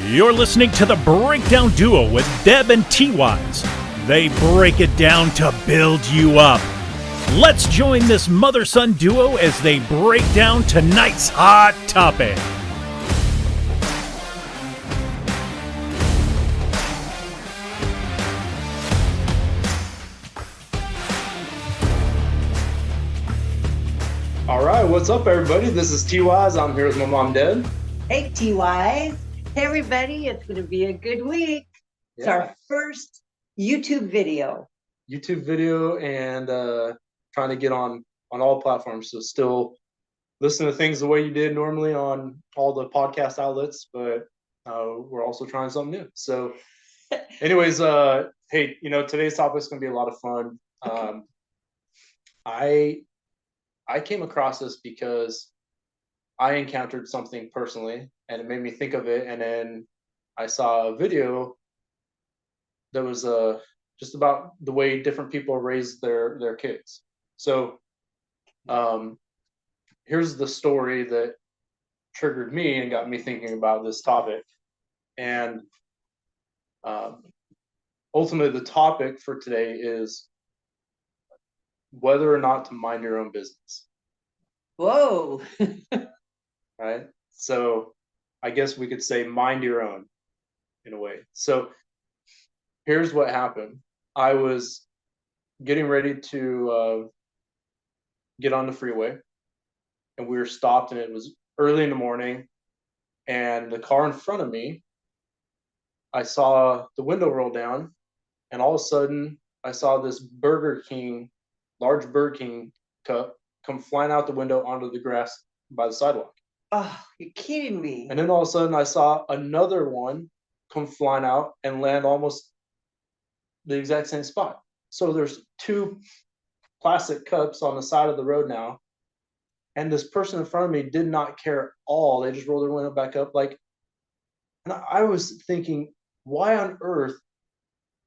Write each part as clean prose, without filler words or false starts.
You're listening to the Breakdown Duo with Deb and T-Wise. They break it down to build you up. Let's join this mother-son duo as they break down tonight's hot topic. All right, what's up, everybody? This is T-Wise. I'm here with my mom, Deb. Hey, T-Wise. Hey, everybody. It's going to be a good week. It's our first YouTube video. And trying to get on all platforms. So still listen to things the way you did normally on all the podcast outlets, but we're also trying something new. So anyways, hey, today's topic is going to be a lot of fun. I came across this because I encountered something personally, and it made me think of it. And then I saw a video that was just about the way different people raise their kids. So here's the story that triggered me and got me thinking about this topic. And ultimately, the topic for today is whether or not to mind your own business. Whoa. Right? So I guess we could say mind your own in a way. So here's what happened. I was getting ready to get on the freeway, and we were stopped, and it was early in the morning, and the car in front of me, I saw the window roll down, and all of a sudden I saw this large Burger King cup come flying out the window onto the grass by the sidewalk. Oh, you're kidding me. And then all of a sudden I saw another one come flying out and land almost the exact same spot. So there's two plastic cups on the side of the road now. And this person in front of me did not care at all. They just rolled their window back up. And I was thinking, why on earth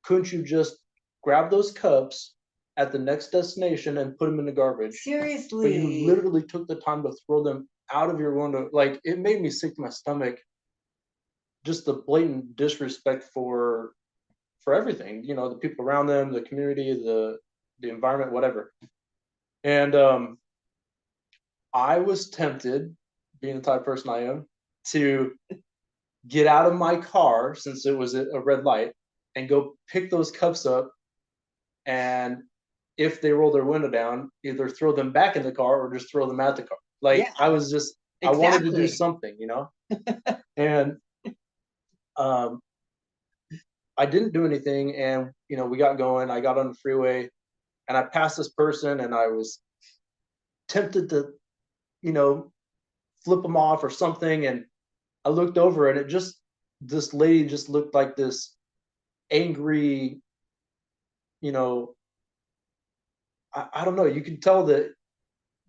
couldn't you just grab those cups at the next destination and put them in the garbage? Seriously. But you literally took the time to throw them out of your window. Like, it made me sick to my stomach. Just the blatant disrespect for everything, the people around them, the community, the environment, whatever. And I was tempted, being the type of person I am, to get out of my car, since it was a red light, and go pick those cups up, and if they roll their window down, either throw them back in the car or just throw them at the car. I was just, I wanted to do something, And I didn't do anything, and we got going. I got on the freeway, and I passed this person, and I was tempted to, flip them off or something. And I looked over, and this lady just looked like this angry, I don't know. You could tell that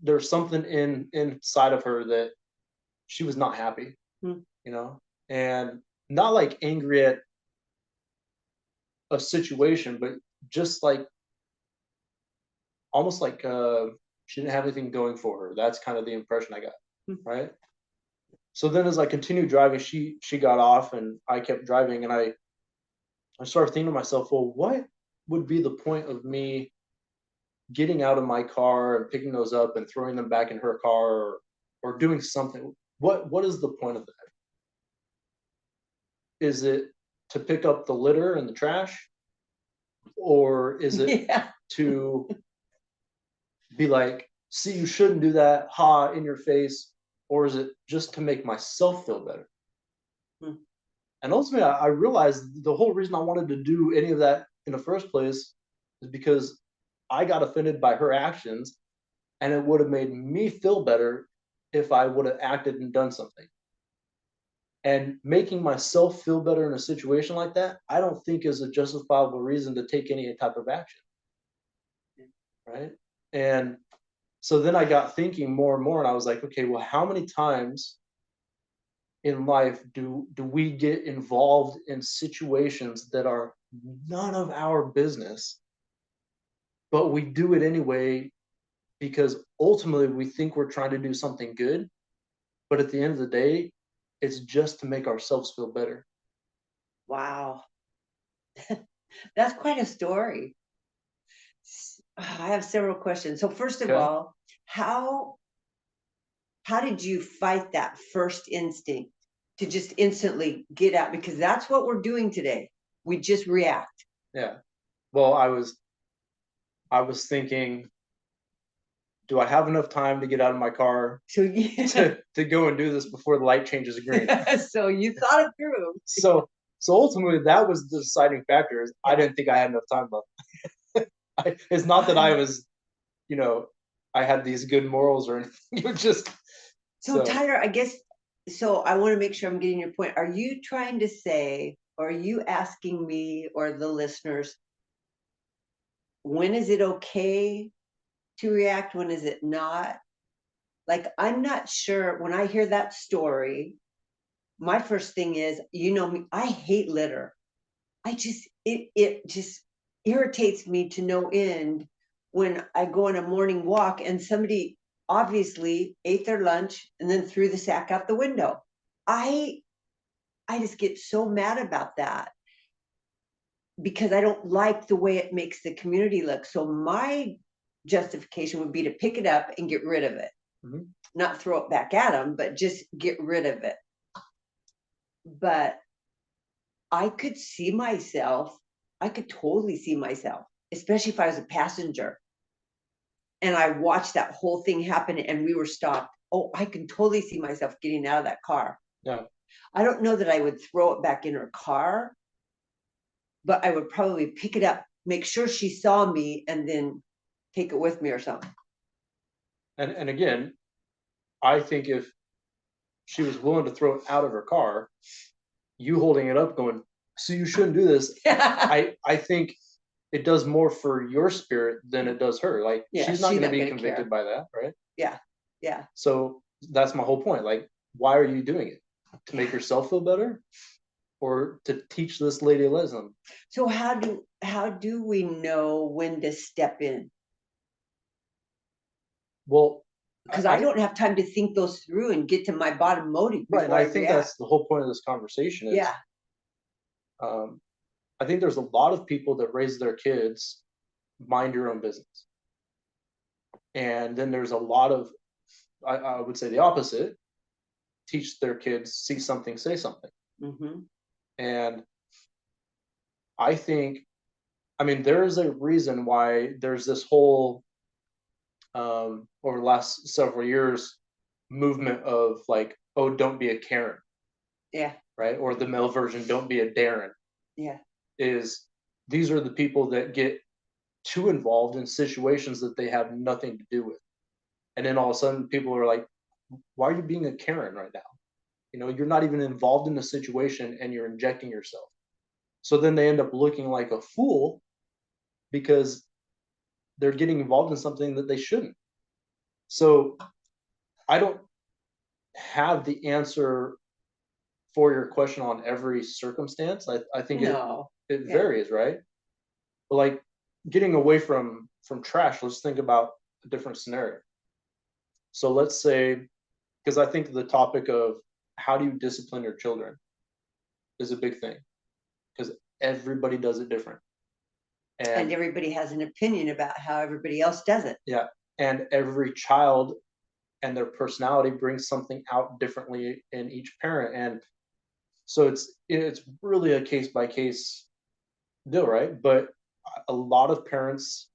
there's something inside of her that she was not happy, and not like angry at a situation, but just like almost like she didn't have anything going for her. That's kind of the impression I got, right? So then as I continued driving, she got off, and I kept driving, and I started thinking to myself, well, what would be the point of me getting out of my car and picking those up and throwing them back in her car, or doing something? What is the point of that? Is it to pick up the litter and the trash? Or is it to be like, see, you shouldn't do that, in your face? Or is it just to make myself feel better? And ultimately, I realized the whole reason I wanted to do any of that in the first place is because I got offended by her actions, and it would have made me feel better if I would have acted and done something. And making myself feel better in a situation like that, I don't think is a justifiable reason to take any type of action. Right? And so then I got thinking more and more, and I was like, okay, well, how many times in life do we get involved in situations that are none of our business, but we do it anyway because ultimately we think we're trying to do something good, but at the end of the day, it's just to make ourselves feel better. Wow. That's quite a story. I have several questions. So first of all, how did you fight that first instinct to just instantly get out? Because that's what we're doing today. We just react. Yeah. Well, I was thinking, do I have enough time to get out of my car to go and do this before the light changes green? So you thought it through. So ultimately, that was the deciding factor. Is I didn't think I had enough time left. It's not that I was, I had these good morals or anything. It just so Tyler, I guess. So I want to make sure I'm getting your point. Are you trying to say, or are you asking me or the listeners, when is it okay to react? When is it not? Like, I'm not sure. When I hear that story, my first thing is, me, I hate litter. It just irritates me to no end when I go on a morning walk and somebody obviously ate their lunch and then threw the sack out the window. I just get so mad about that because I don't like the way it makes the community look. So my justification would be to pick it up and get rid of it. Mm-hmm. Not throw it back at them, but just get rid of it. But I could totally see myself, especially if I was a passenger and I watched that whole thing happen and we were stopped. Oh, I can totally see myself getting out of that car. Yeah. I don't know that I would throw it back in her car, but I would probably pick it up, make sure she saw me, and then take it with me or something. And again, I think if she was willing to throw it out of her car, you holding it up going, so you shouldn't do this. I think it does more for your spirit than it does her. Like, she's not going to be convicted by that, right? Yeah. Yeah. So that's my whole point. Like, why are you doing it? To make yourself feel better? Or to teach this lady a lesson? So how do we know when to step in? Well, because I don't have time to think those through and get to my bottom motive. Right, and I think that's the whole point of this conversation. Is, yeah. I think there's a lot of people that raise their kids, mind your own business, and then there's a lot of, I would say the opposite, teach their kids, see something, say something. Mm-hmm. And I think, there's a reason why there's this whole over the last several years movement of like, oh, don't be a Karen. Yeah. Right. Or the male version, don't be a Darren. Yeah. These are the people that get too involved in situations that they have nothing to do with. And then all of a sudden people are like, why are you being a Karen right now? You're not even involved in the situation and you're injecting yourself. So then they end up looking like a fool because they're getting involved in something that they shouldn't. So I don't have the answer for your question on every circumstance. I think it varies, right? But like getting away from trash, let's think about a different scenario. So let's say, because I think the topic of how do you discipline your children is a big thing, because everybody does it different. And everybody has an opinion about how everybody else does it. Yeah. And every child and their personality brings something out differently in each parent. And so it's really a case by case deal, right? But a lot of parents,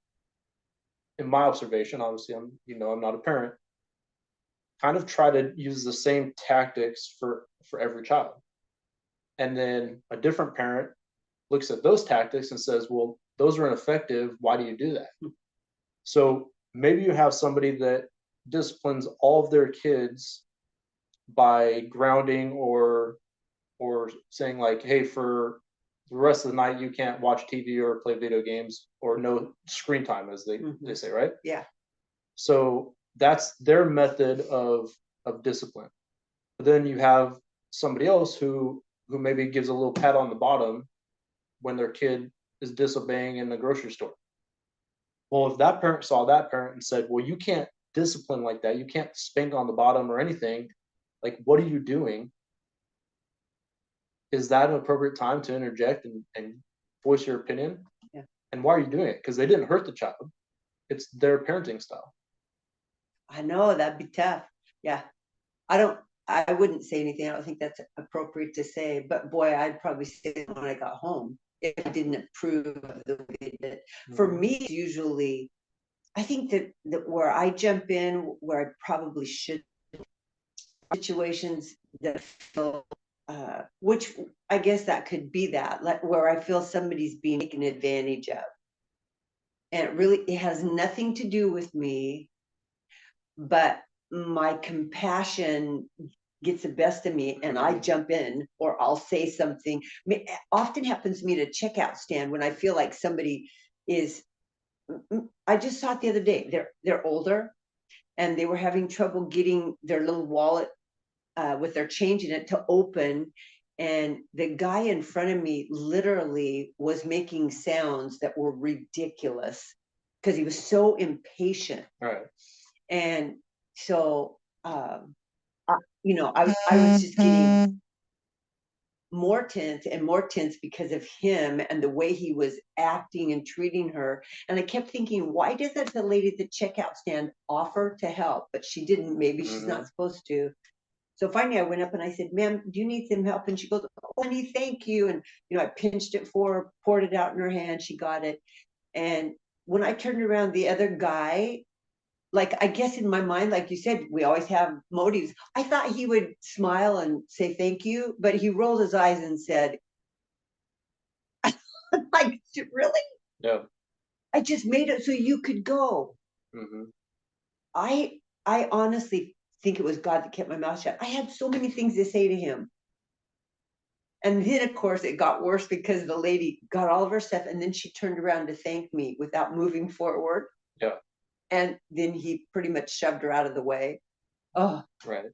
in my observation, obviously I'm not a parent, kind of try to use the same tactics for every child. And then a different parent looks at those tactics and says, well, those are ineffective. Why do you do that? So maybe you have somebody that disciplines all of their kids by grounding or saying like, hey, for the rest of the night, you can't watch TV or play video games, or no screen time, as they say, right? Yeah. So that's their method of discipline. But then you have somebody else who maybe gives a little pat on the bottom when their kid is disobeying in the grocery store. Well, if that parent saw that parent and said, well, you can't discipline like that, you can't spank on the bottom or anything, like, what are you doing? Is that an appropriate time to interject and voice your opinion? Yeah. And why are you doing it? Because they didn't hurt the child. It's their parenting style. I know that'd be tough. Yeah. I wouldn't say anything. I don't think that's appropriate to say, but boy, I'd probably say it when I got home if I didn't approve of the way they did. For me, it's usually, I think that where I jump in, where I probably should, situations that feel, which I guess that could be that, like where I feel somebody's being taken advantage of. And it has nothing to do with me, but my compassion gets the best of me and I jump in, or I'll say something. I mean, it often happens to me at a checkout stand when I feel like somebody is, I just saw it the other day, they're older and they were having trouble getting their little wallet with their change in it to open. And the guy in front of me literally was making sounds that were ridiculous because he was so impatient. Right. And so, I was just getting more tense and more tense because of him and the way he was acting and treating her. And I kept thinking, why doesn't the lady at the checkout stand offer to help? But she didn't. Maybe she's not supposed to. So finally I went up and I said, ma'am, do you need some help? And she goes, oh, honey, thank you. And, I pinched it for her, poured it out in her hand. She got it. And when I turned around, the other guy, like, I guess in my mind, like you said, we always have motives. I thought he would smile and say thank you, but he rolled his eyes and said, like, really? Yeah. I just made it so you could go. I honestly think it was God that kept my mouth shut. I had so many things to say to him. And then, of course, it got worse because the lady got all of her stuff and then she turned around to thank me without moving forward. Yeah. And then he pretty much shoved her out of the way. Oh, right.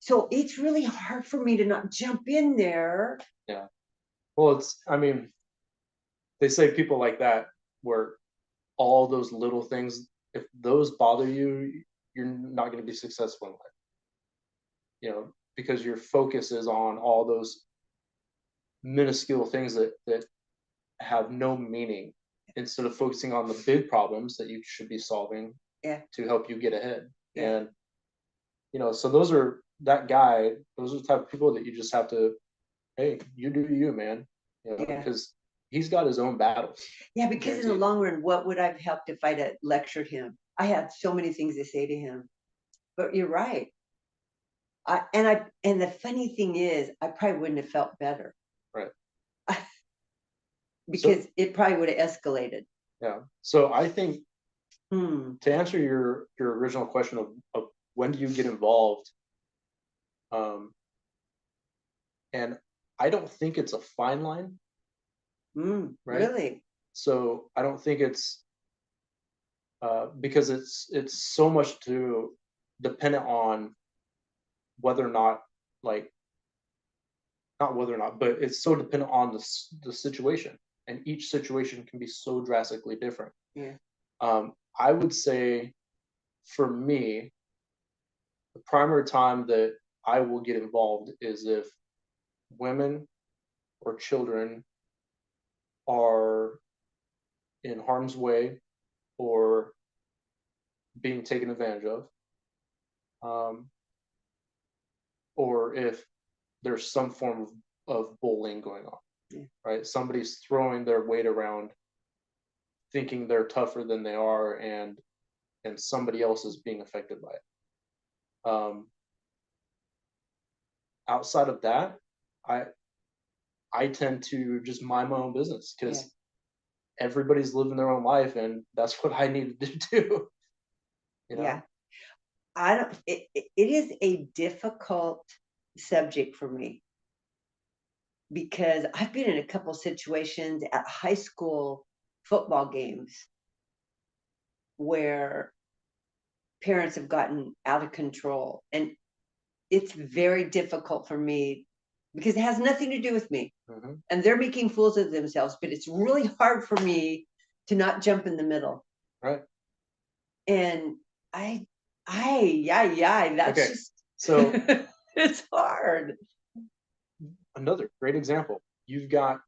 So it's really hard for me to not jump in there. Yeah. Well, they say people like that, where all those little things, if those bother you, you're not going to be successful in life. Because your focus is on all those minuscule things that have no meaning, instead of focusing on the big problems that you should be solving to help you get ahead. And so those are the type of people that you just have to, hey, you do you, man. Because he's got his own battles. Yeah, because in the long run, what would I have helped if I'd have lectured him? I had so many things to say to him. But you're right. And the funny thing is, I probably wouldn't have felt better. Right. Because it probably would have escalated. Yeah. So I think to answer your original question of when do you get involved, and I don't think it's a fine line. Right? Really? So I don't think it's because it's so much dependent on whether or not, not whether or not, but it's so dependent on the situation, and each situation can be so drastically different. Yeah. I would say, for me, the primary time that I will get involved is if women or children are in harm's way or being taken advantage of, or if there's some form of bullying going on. Right? Somebody's throwing their weight around, thinking they're tougher than they are, and somebody else is being affected by it. Outside of that, I tend to just mind my own business, because everybody's living their own life, and that's what I needed to do. Yeah. It is a difficult subject for me, because I've been in a couple situations at high school football games where parents have gotten out of control, and it's very difficult for me because it has nothing to do with me. Mm-hmm. And they're making fools of themselves, but it's really hard for me to not jump in the middle. Right. And that's okay. just So it's hard. Another great example. You've got,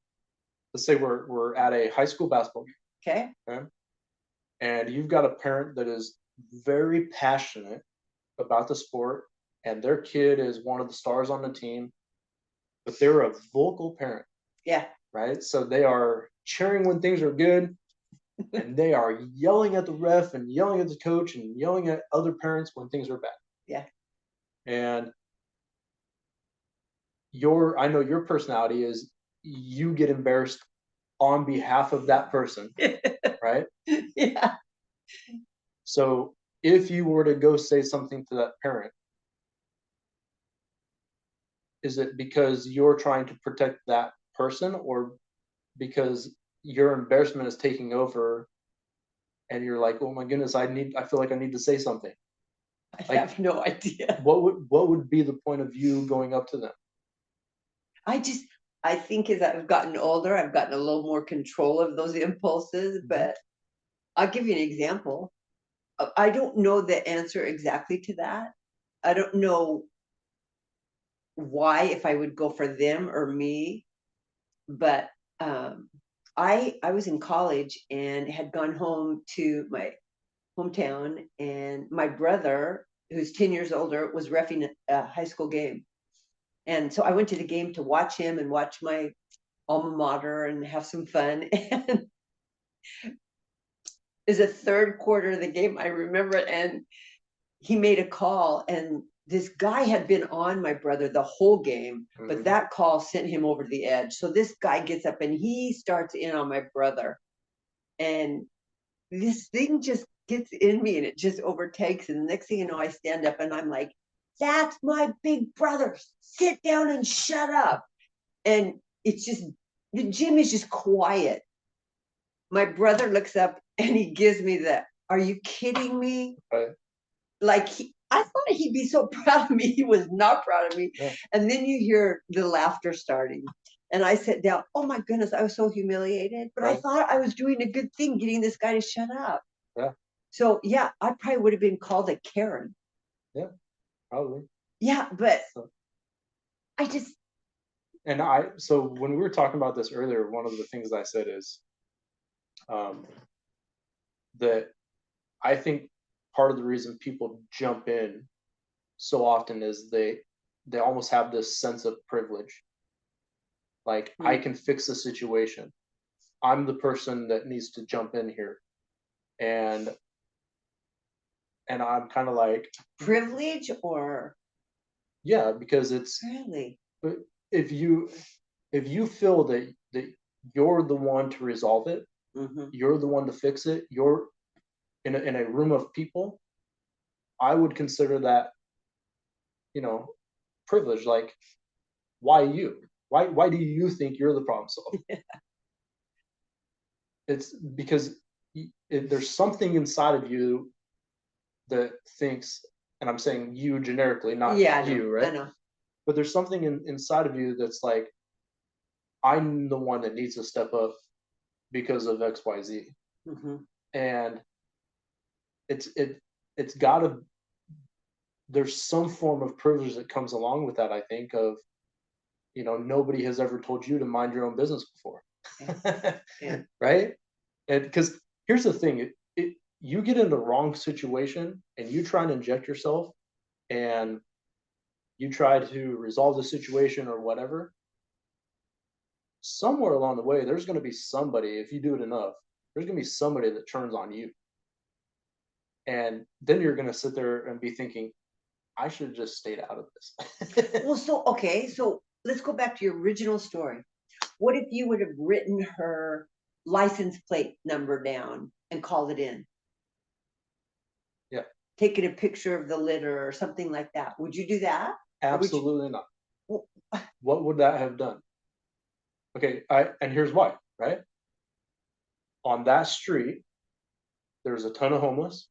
let's say we're at a high school basketball game. Okay. And you've got a parent that is very passionate about the sport, and their kid is one of the stars on the team, but they're a vocal parent. Yeah. Right. So they are cheering when things are good, and they are yelling at the ref and yelling at the coach and yelling at other parents when things are bad. Yeah. And I know your personality is you get embarrassed on behalf of that person, right? Yeah. So if you were to go say something to that parent, is it because you're trying to protect that person, or because your embarrassment is taking over and you're like, oh my goodness, I feel like I need to say something? I have no idea. What would be the point of you going up to them? I think as I've gotten older, I've gotten a little more control of those impulses, but I'll give you an example. I don't know the answer exactly to that. I don't know why, if I would go for them or me, but I was in college and had gone home to my hometown, and my brother, who's 10 years older, was reffing a high school game. And so I went to the game to watch him and watch my alma mater and have some fun. And is a third quarter of the game, I remember it, and he made a call, and this guy had been on my brother the whole game, but that call sent him over the edge. So this guy gets up and he starts in on my brother, and this thing just gets in me and it just overtakes. And the next thing you know, I stand up and I'm like, that's my big brother. Sit down and shut up. And it's just, the gym is just quiet. My brother looks up and he gives me the, are you kidding me? Right. Like, I thought he'd be so proud of me. He was not proud of me. Yeah. And then you hear the laughter starting. And I sat down. Oh my goodness, I was so humiliated. But I thought I was doing a good thing, getting this guy to shut up. Yeah. So yeah, I probably would have been called a Karen. Yeah, probably. Yeah, but so when we were talking about this earlier, one of the things I said is that I think part of the reason people jump in so often is they almost have this sense of privilege. Like, I can fix the situation. I'm the person that needs to jump in here. And I'm kind of like, privilege, or yeah, because it's really, if you feel that you're the one to resolve it, you're the one to fix it, you're in a room of people, I would consider that, privilege. Like, why you? Why do you think you're the problem solver? Yeah. It's because there's something inside of you that thinks, and I'm saying you generically, not you, right? I know. But there's something inside of you that's like, I'm the one that needs to step up because of X, Y, Z. And it's gotta, there's some form of privilege that comes along with that, I think, of, nobody has ever told you to mind your own business before. Yeah. Right? And because here's the thing, you get in the wrong situation and you try and inject yourself and you try to resolve the situation or whatever, somewhere along the way, there's going to be somebody, if you do it enough, there's going to be somebody that turns on you. And then you're going to sit there and be thinking, I should have just stayed out of this. Well, so let's go back to your original story. What if you would have written her license plate number down and called it in? Yeah. Taking a picture of the litter or something like that. Would you do that? Absolutely not. Well, what would that have done? Okay, and here's why, right? On that street, there's a ton of homeless.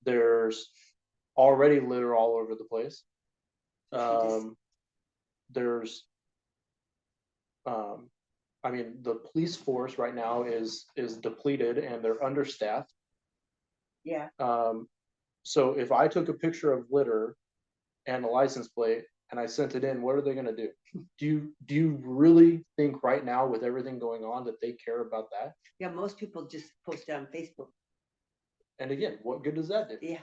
There's already litter all over the place. there's, I mean, the police force right now is depleted and they're understaffed. Yeah. So if I took a picture of litter and a license plate and I sent it in, what are they going to do? Do you really think right now, with everything going on, that they care about that? Yeah, most people just post it on Facebook. And again, what good does that do? Yeah.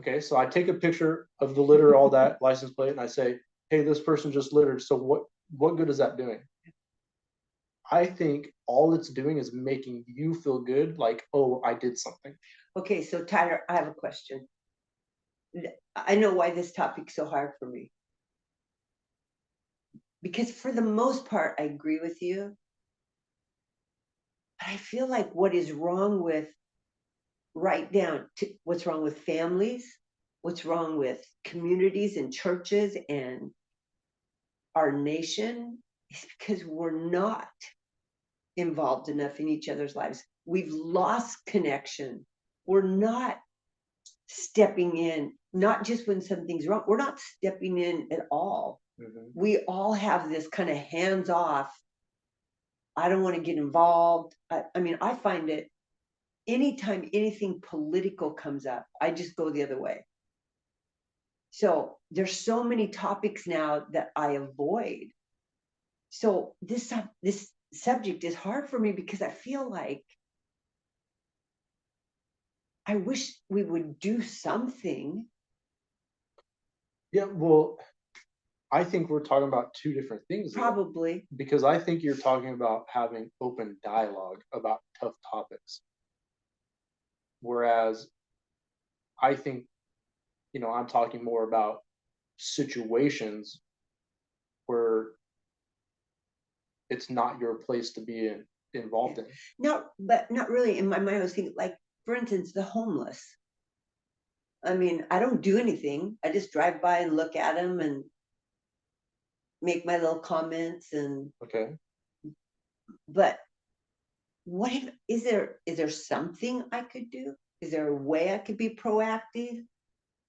Okay, so I take a picture of the litter, all that license plate, and I say, hey, this person just littered. So what good is that doing? I think all it's doing is making you feel good, like, oh, I did something. Okay, so Tyler, I have a question. I know why this topic's so hard for me. Because for the most part, I agree with you. But I feel like what is wrong with, right down to what's wrong with families, what's wrong with communities and churches and our nation, is because we're not involved enough in each other's lives. We've lost connection. We're not stepping in, not just when something's wrong, we're not stepping in at all. Mm-hmm. We all have this kind of hands off. I don't want to get involved. I mean, I find it anytime anything political comes up, I just go the other way. So there's so many topics now that I avoid. So this subject is hard for me because I feel like I wish we would do something. Yeah, well, I think we're talking about two different things. Probably. Because I think you're talking about having open dialogue about tough topics. Whereas I think, I'm talking more about situations where it's not your place to be involved in. But not really. In my mind, I was thinking, like, for instance, the homeless. I mean, I don't do anything. I just drive by and look at them and make my little comments. And okay. But what is there something I could do? Is there a way I could be proactive?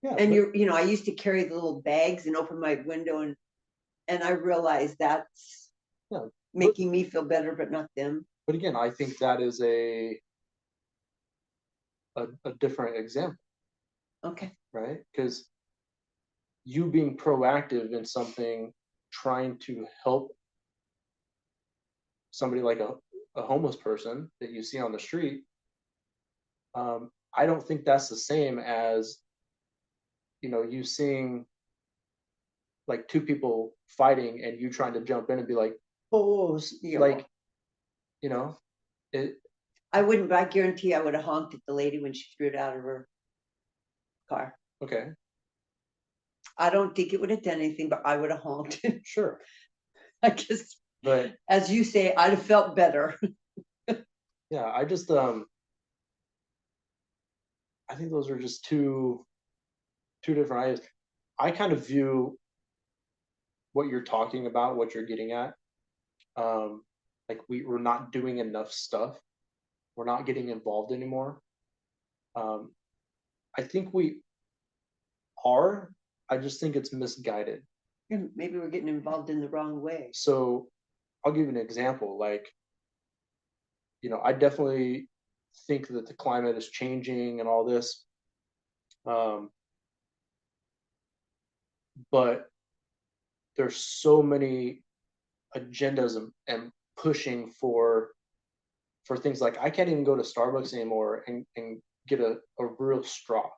Yeah. And I used to carry the little bags and open my window, and I realized that's making me feel better, but not them. But again, I think that is a different example. Okay. Right? Because you being proactive in something, trying to help somebody like a homeless person that you see on the street, I don't think that's the same as, you seeing like two people fighting and you trying to jump in and be like, oh, like, it. I wouldn't, but I guarantee I would have honked at the lady when she threw it out of her car. Okay. I don't think it would have done anything, but I would have honked. Sure. I just, but as you say, I'd have felt better. Yeah, I just, I think those are just two different ideas. I kind of view what you're talking about, what you're getting at, like we're not doing enough stuff. We're not getting involved anymore. I think we are. I just think it's misguided. Maybe we're getting involved in the wrong way. So I'll give you an example. Like, I definitely think that the climate is changing and all this. But there's so many agendas and pushing for things like I can't even go to Starbucks anymore and get a real straw.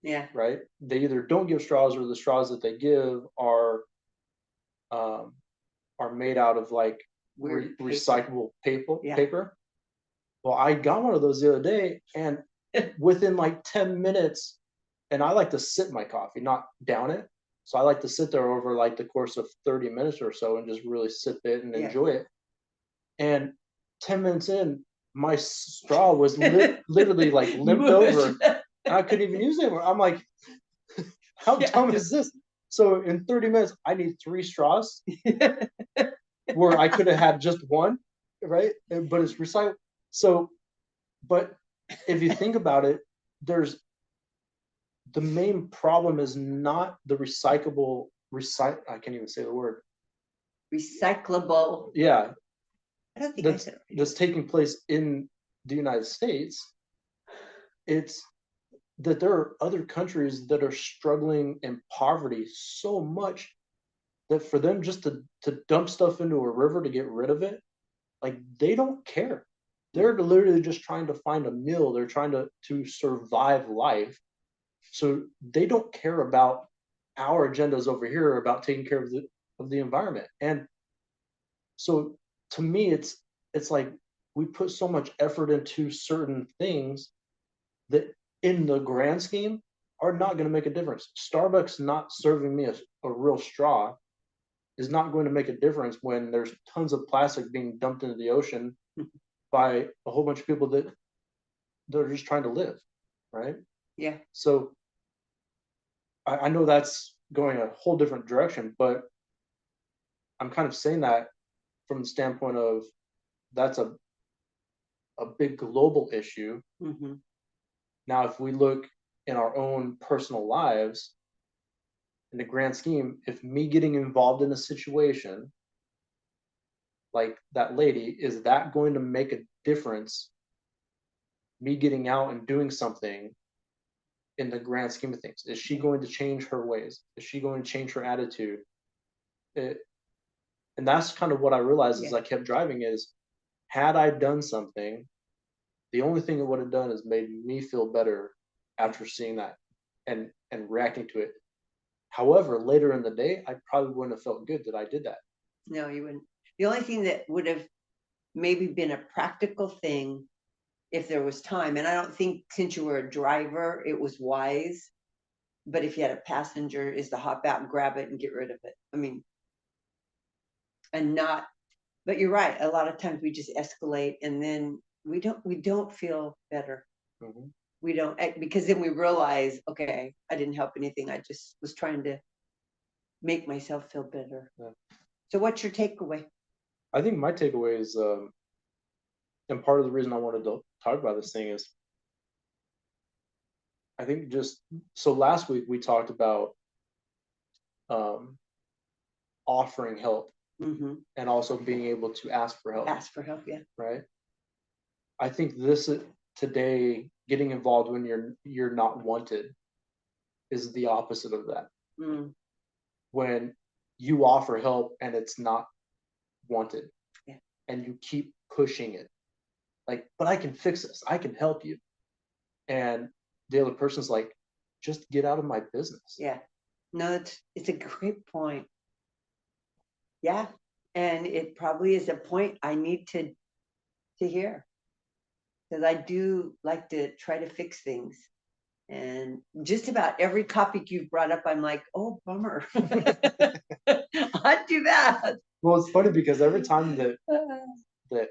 Yeah. Right. They either don't give straws or the straws that they give are made out of like recyclable paper. Well, I got one of those the other day and within like 10 minutes, and I like to sip my coffee, not down it. So I like to sit there over like the course of 30 minutes or so and just really sip it and enjoy it. And 10 minutes in, my straw was literally like limped over. And I couldn't even use it anymore. I'm like, how dumb is this? So in 30 minutes, I need 3 straws where I could have had just one, right? But it's recycled. So, but if you think about it, the main problem is not the I can't even say the word. Recyclable. Yeah, I don't think I said it. that's taking place in the United States. It's that there are other countries that are struggling in poverty so much that for them just to dump stuff into a river to get rid of it, like they don't care. They're literally just trying to find a meal. They're trying to survive life. So they don't care about our agendas over here about taking care of the environment. And so to me, it's like we put so much effort into certain things that in the grand scheme are not going to make a difference. Starbucks not serving me a real straw is not going to make a difference when there's tons of plastic being dumped into the ocean by a whole bunch of people that they're just trying to live, right? Yeah. So I know that's going a whole different direction, but I'm kind of saying that from the standpoint of that's a big global issue. Mm-hmm. Now, if we look in our own personal lives, in the grand scheme, if me getting involved in a situation like that lady, is that going to make a difference? Me getting out and doing something in the grand scheme of things, is she going to change her ways? Is she going to change her attitude? It, and that's kind of what I realized as I kept driving is, had I done something, the only thing it would have done is made me feel better after seeing that and reacting to it. However, later in the day, I probably wouldn't have felt good that I did that. No, you wouldn't. The only thing that would have maybe been a practical thing if there was time, and I don't think since you were a driver, it was wise. But if you had a passenger, is to hop out and grab it and get rid of it. I mean, and not, but you're right. A lot of times we just escalate and then we don't feel better. Mm-hmm. We don't, because then we realize, okay, I didn't help anything. I just was trying to make myself feel better. Yeah. So what's your takeaway? I think my takeaway is, and part of the reason I wanted to talk about this thing is, I think just so last week we talked about offering help Mm-hmm. and also being able to ask for help. Ask for help, yeah. Right. I think this today, getting involved when you're not wanted, is the opposite of that. Mm. When you offer help and it's not wanted, yeah. and you keep pushing it, like, but I can fix this, I can help you, and the other person's like, just get out of my business. Yeah. No, it's a great point. Yeah. And it probably is a point I need to hear, because I do like to try to fix things. And just about every topic you've brought up, I'm like, oh, bummer. I'd do that. Well, it's funny because every time that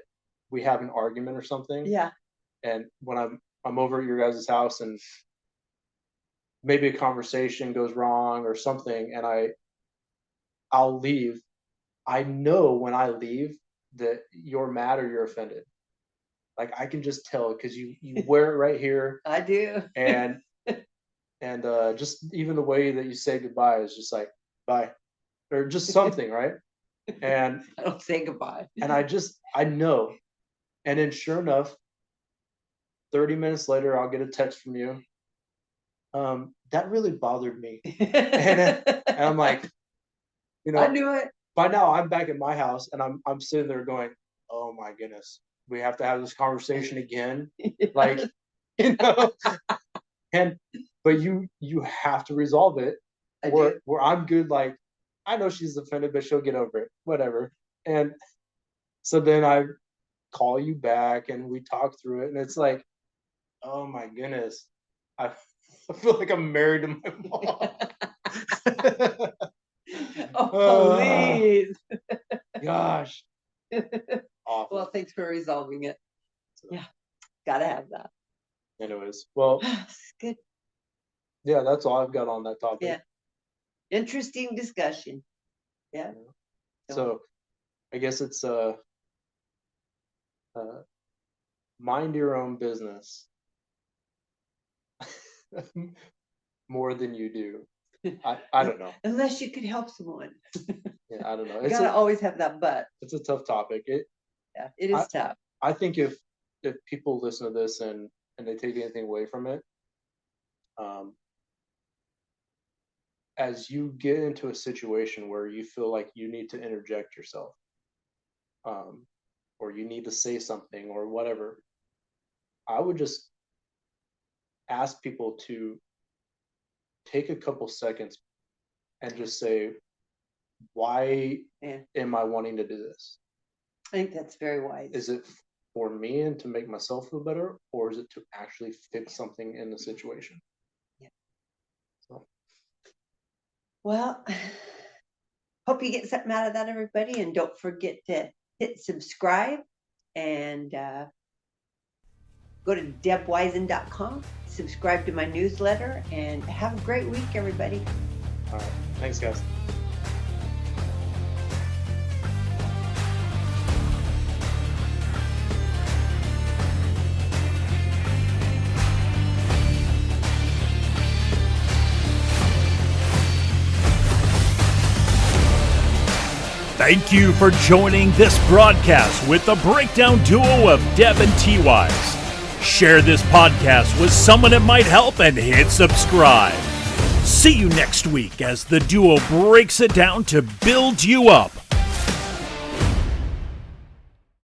we have an argument or something, yeah, and when I'm over at your guys' house and maybe a conversation goes wrong or something, and I'll leave, I know when I leave that you're mad or you're offended. Like I can just tell because you wear it right here. I do. And just even the way that you say goodbye is just like bye, or just something, right? And I don't say goodbye. And I know. And then sure enough, 30 minutes later, I'll get a text from you. That really bothered me. and I'm like, I knew it. By now I'm back at my house and I'm sitting there going, oh my goodness, we have to have this conversation again. Like, but you have to resolve it. Where I'm good, like, I know she's offended, but she'll get over it, whatever. And so then I call you back and we talk through it, and it's like, oh my goodness, I feel like I'm married to my mom. Oh, please. Gosh. Awful. Well, thanks for resolving it. So, yeah, gotta have that. Anyways, well, good. Yeah, that's all I've got on that topic. Yeah. Interesting discussion. Yeah. So I guess it's mind your own business more than you do. I don't know. Unless you could help someone. Yeah, I don't know. You gotta always have that but. It's a tough topic. Yeah, it is tough. I think if people listen to this and they take anything away from it, as you get into a situation where you feel like you need to interject yourself, or you need to say something or whatever, I would just ask people to take a couple seconds and just say, why am I wanting to do this? I think that's very wise. Is it for me and to make myself feel better, or is it to actually fix something in the situation? Yeah. So. Well, hope you get something out of that, everybody. And don't forget to hit subscribe and go to debwisen.com, subscribe to my newsletter, and have a great week, everybody. All right. Thanks, guys. Thank you for joining this broadcast with the breakdown duo of Deb and T-Wise. Share this podcast with someone it might help and hit subscribe. See you next week as the duo breaks it down to build you up.